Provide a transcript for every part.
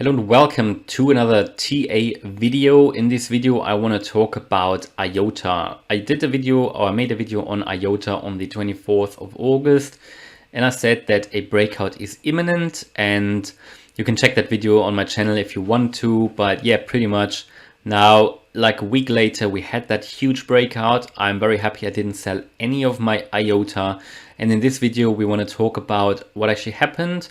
Hello and welcome to another TA video. In this video, I want to talk about IOTA. I made a video on IOTA on the 24th of August, and I said that a breakout is imminent, and you can check that video on my channel if you want to. But yeah, pretty much now, like a week later, we had that huge breakout. I'm very happy I didn't sell any of my IOTA. And in this video, we want to talk about what actually happened.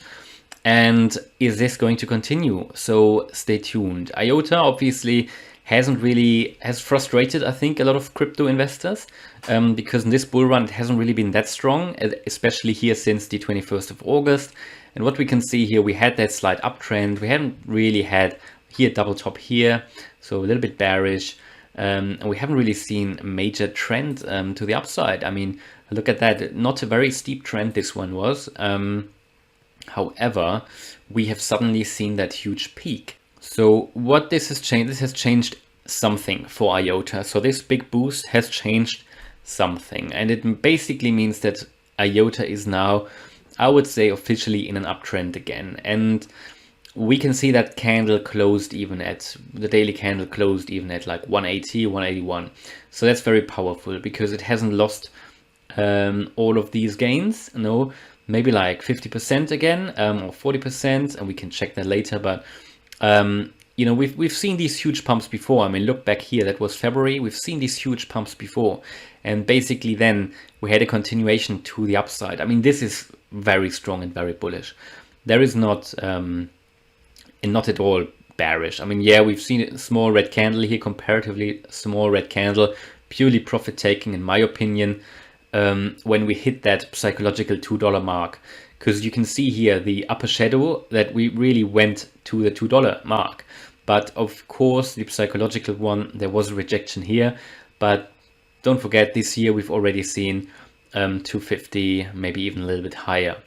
And is this going to continue? So stay tuned. IOTA obviously has frustrated, I think, a lot of crypto investors because in this bull run, it hasn't really been that strong, especially here since the 21st of August. And what we can see here, we had that slight uptrend. We haven't really had here double top here, so a little bit bearish. And we haven't really seen a major trend to the upside. I mean, look at that. Not a very steep trend this one was. However, we have suddenly seen that huge peak. So what this has changed something for IOTA. So this big boost has changed something. And it basically means that IOTA is now, I would say, officially in an uptrend again. And we can see that candle closed even at, the daily candle closed even at like 180, 181. So that's very powerful because it hasn't lost all of these gains. No. Maybe like 50% again, or 40%, and we can check that later. But you know, we've seen these huge pumps before. I mean, look back here, that was February. We've seen these huge pumps before, and basically then we had a continuation to the upside. I mean, this is very strong and very bullish. There is not at all bearish. I mean, yeah, we've seen a small red candle here, comparatively small red candle, purely profit taking, in my opinion. When we hit that psychological $2 mark, because you can see here the upper shadow that we really went to the $2 mark. But of course, the psychological one, there was a rejection here. But don't forget, this year we've already seen 250, maybe even a little bit higher.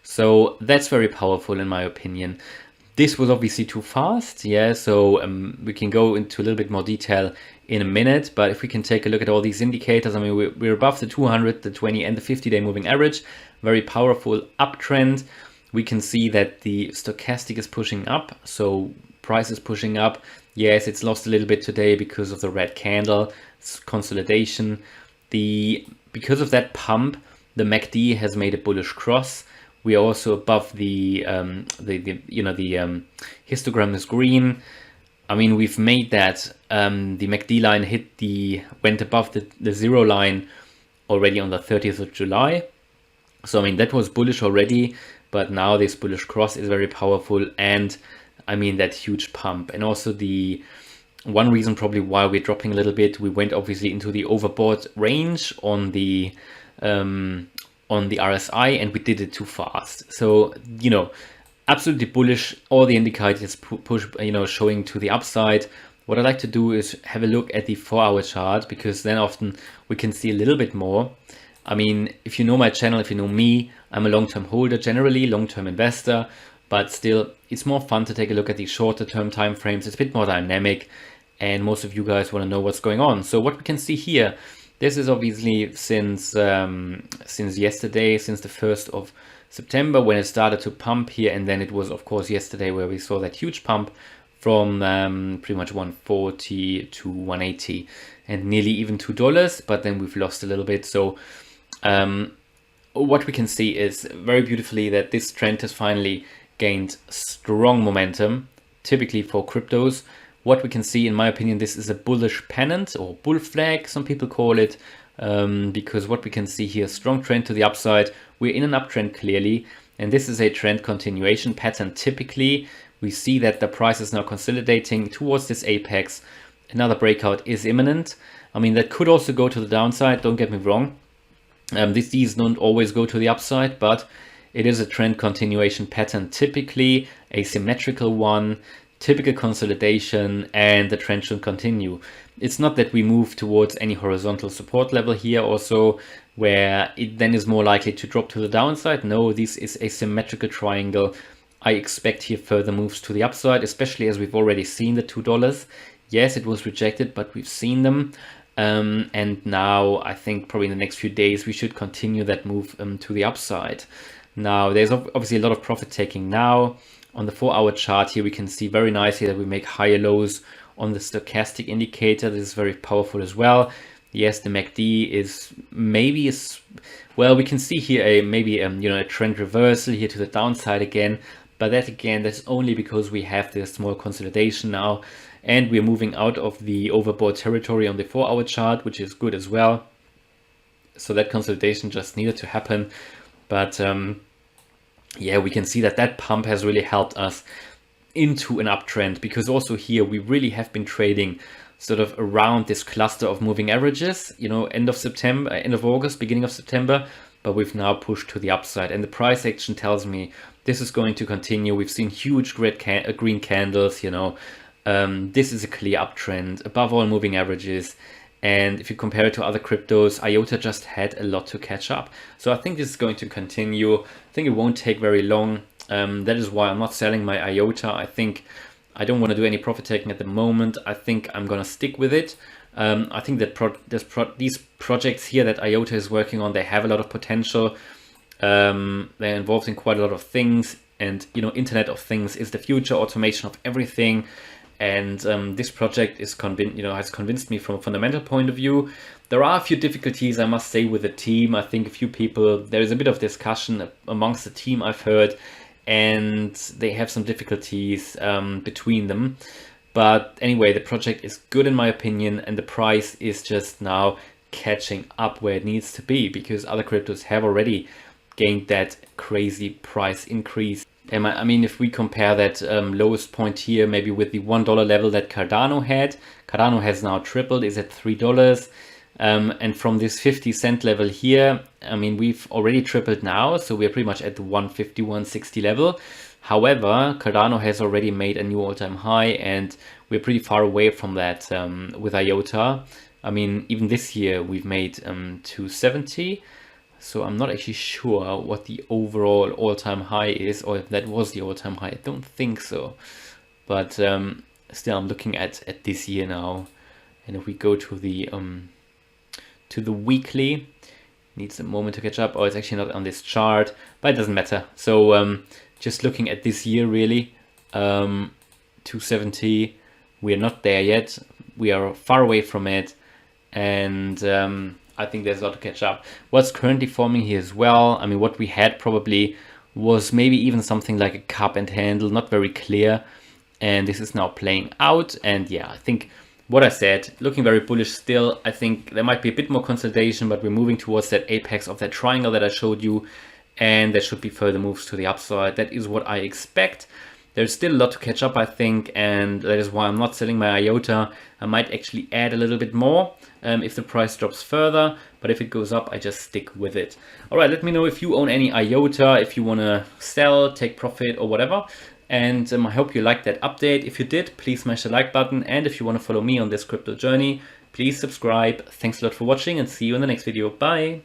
So that's very powerful in my opinion. This was obviously too fast, yeah, so we can go into a little bit more detail in a minute, but if we can take a look at all these indicators, I mean, we're above the 200, the 20 and the 50-day moving average, very powerful uptrend. We can see that the stochastic is pushing up, so price is pushing up. Yes, it's lost a little bit today because of the red candle, consolidation. Because of that pump, the MACD has made a bullish cross. We are also above the histogram is green. I mean, we've made that the MACD line went above the zero line already on the 30th of July. So I mean, that was bullish already, but now this bullish cross is very powerful, and I mean that huge pump. And also the one reason probably why we're dropping a little bit, we went obviously into the overbought range on the RSI, and we did it too fast. So, you know, absolutely bullish, all the indicators push, you know, showing to the upside. What I like to do is have a look at the 4-hour chart, because then often we can see a little bit more. I mean, if you know my channel, if you know me, I'm a long-term holder, generally long-term investor, but still it's more fun to take a look at these shorter term time frames. It's a bit more dynamic, and most of you guys want to know what's going on. So what we can see here, this is obviously since yesterday, since the 1st of September, when it started to pump here, and then it was of course yesterday where we saw that huge pump from pretty much 140 to 180 and nearly even $2, but then we've lost a little bit. So what we can see is very beautifully that this trend has finally gained strong momentum, typically for cryptos. What we can see, in my opinion, this is a bullish pennant or bull flag, some people call it, because what we can see here, strong trend to the upside. We're in an uptrend clearly, and this is a trend continuation pattern. Typically, we see that the price is now consolidating towards this apex. Another breakout is imminent. I mean, that could also go to the downside, don't get me wrong. These don't always go to the upside, but it is a trend continuation pattern, typically a symmetrical one, typical consolidation, and the trend should continue. It's not that we move towards any horizontal support level here also, where it then is more likely to drop to the downside. No, this is a symmetrical triangle. I expect here further moves to the upside, especially as we've already seen the $2. Yes, it was rejected, but we've seen them. And now I think probably in the next few days, we should continue that move to the upside. Now, there's obviously a lot of profit taking now. On the 4-hour chart here, we can see very nicely that we make higher lows on the stochastic indicator. This is very powerful as well. Yes, the MACD is well, we can see here a trend reversal here to the downside again. But that's only because we have this small consolidation now, and we're moving out of the overbought territory on the 4-hour chart, which is good as well. So that consolidation just needed to happen. But yeah, we can see that pump has really helped us into an uptrend, because also here we really have been trading sort of around this cluster of moving averages, end of August, beginning of September, but we've now pushed to the upside, and the price action tells me this is going to continue. We've seen huge green candles, this is a clear uptrend above all moving averages. And if you compare it to other cryptos, IOTA just had a lot to catch up. So I think this is going to continue. I think it won't take very long. That is why I'm not selling my IOTA. I think I don't want to do any profit taking at the moment. I think I'm going to stick with it. I think that these projects here that IOTA is working on, they have a lot of potential. They're involved in quite a lot of things. And, Internet of Things is the future, automation of everything. And this project has convinced me from a fundamental point of view. There are a few difficulties, I must say, with the team. I think a few people, there is a bit of discussion amongst the team, I've heard, and they have some difficulties between them. But anyway, the project is good in my opinion, and the price is just now catching up where it needs to be, because other cryptos have already gained that crazy price increase. I mean, if we compare that lowest point here, maybe with the $1 level that Cardano had, Cardano has now tripled, is at $3. And from this 50-cent level here, I mean, we've already tripled now, so we're pretty much at the 150, 160 level. However, Cardano has already made a new all-time high, and we're pretty far away from that with IOTA. I mean, even this year we've made 270. So I'm not actually sure what the overall all-time high is, or if that was the all-time high. I don't think so. But still, I'm looking at this year now. And if we go to the weekly, needs a moment to catch up. Oh, it's actually not on this chart, but it doesn't matter. So just looking at this year, really, 270. We are not there yet. We are far away from it, and I think there's a lot to catch up. What's currently forming here as well, I mean, what we had probably was maybe even something like a cup and handle, not very clear. And this is now playing out. And yeah, I think what I said, looking very bullish still. I think there might be a bit more consolidation, but we're moving towards that apex of that triangle that I showed you. And there should be further moves to the upside. That is what I expect. There's still a lot to catch up, I think, and that is why I'm not selling my IOTA. I might actually add a little bit more if the price drops further, but if it goes up, I just stick with it. All right, let me know if you own any IOTA, if you want to sell, take profit, or whatever. And I hope you liked that update. If you did, please smash the like button. And if you want to follow me on this crypto journey, please subscribe. Thanks a lot for watching, and see you in the next video. Bye.